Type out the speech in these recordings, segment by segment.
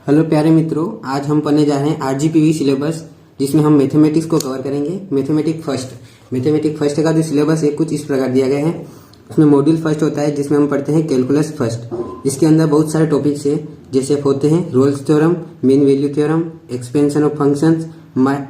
Hello प्यारे मित्रों, आज हम पढ़ने जा रहे हैं आरजीपीवी सिलेबस, जिसमें हम मैथमेटिक्स को कवर करेंगे। मैथमेटिक फर्स्ट का जो सिलेबस है कुछ इस प्रकार दिया गया है। उसमें मॉड्यूल फर्स्ट होता है जिसमें हम पढ़ते हैं कैलकुलस फर्स्ट। इसके अंदर बहुत सारे टॉपिक्स है, जैसे होते हैं Rolle's theorem, mean value theorem, expansion of functions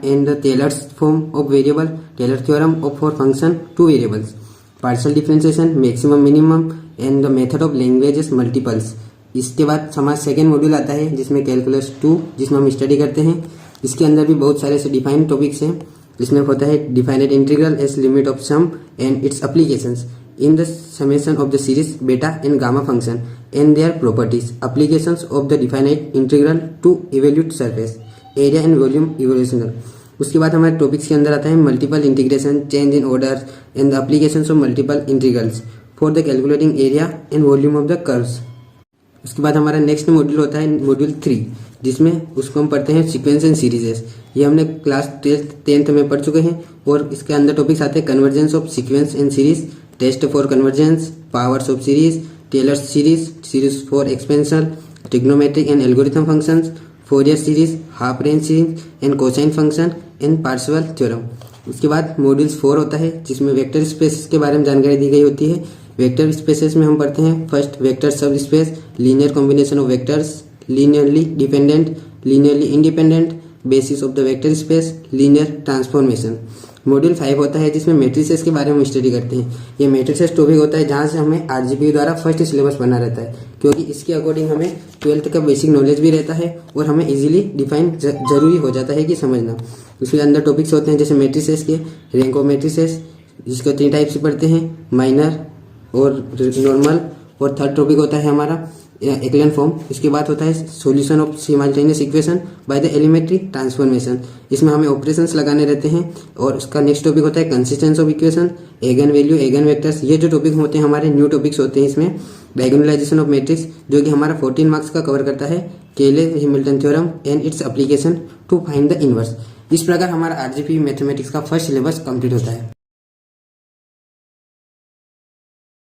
and the Taylor's form of variable, Taylor theorem of for function two variables, partial differentiation, maximum minimum and the method of languages multiples. इसके बाद हमारा second module आता है जिसमें calculus 2, जिसमें हम study करते हैं। इसके अंदर भी बहुत सारे से डिफाइंड टॉपिक्स हैं। इसमें होता है defined integral as limit of sum and its applications in the summation of the series beta and gamma function and their properties, applications of the defined integral to evaluate surface area and volume evolution. उसके बाद हमारे topics के अंदर आता है multiple integration, change in order and the applications of multiple integrals for the calculating area and volume of the curves. उसके बाद हमारा नेक्स्ट मॉड्यूल होता है मॉड्यूल 3, जिसमें उसको हम पढ़ते हैं सीक्वेंस एंड सीरीजेस। ये हमने क्लास 10th में पढ़ चुके हैं। और इसके अंदर टॉपिक्स आते हैं convergence of sequence and series, test for convergence, powers of series, Taylor series, series for expansion, trigonometric and algorithm functions, Fourier series, half range series and cosine function and Parseval theorem. उसके बाद modules 4 होता है जिसमें vector space के बारे में जानकारी दी गई होती है। वेक्टर स्पेसेस में हम पढ़ते हैं फर्स्ट वेक्टर सब space, linear combination of vectors, linearly dependent, linearly independent, basis of the vector space, linear transformation. Module 5 होता है जिसमें मैट्रिसेस के बारे में स्टडी करते हैं। ये मैट्रिसेस टॉपिक होता है जहाँ से हमें आरजीपी द्वारा फर्स्ट सिलेबस बना रहता है, क्योंकि इसके अकॉर्डिंग हमें 12th का बेसिक नॉलेज भी रहता है और हमें इजीली डिफाइन जरूरी हो जाता है कि समझना। उसके अंदर टॉपिक्स होते हैं जैसे मैट्रिसेस के रैंक ऑफ मैट्रिसेस, जिसको 3 टाइप से पढ़ते हैं, माइनर और नॉर्मल। और थर्ड टॉपिक होता है हमारा एक्लन फॉर्म। इसके बाद होता है solution of simultaneous equation by the elementary transformation. इसमें हमें ऑपरेशंस लगाने रहते हैं। और उसका नेक्स्ट टॉपिक होता है consistency of equation, eigen value, eigen vectors. ये जो टॉपिक होते हैं हमारे न्यू टॉपिक्स होते हैं। इसमें डायगोनलाइजेशन ऑफ मैट्रिक्स, जो कि हमारा 14 मार्क्स का कवर करता है, Cayley Hamilton theorem and its application to find the inverse. इस प्रकार हमारा आरजीपी मैथमेटिक्स का फर्स्ट सिलेबस कंप्लीट होता है।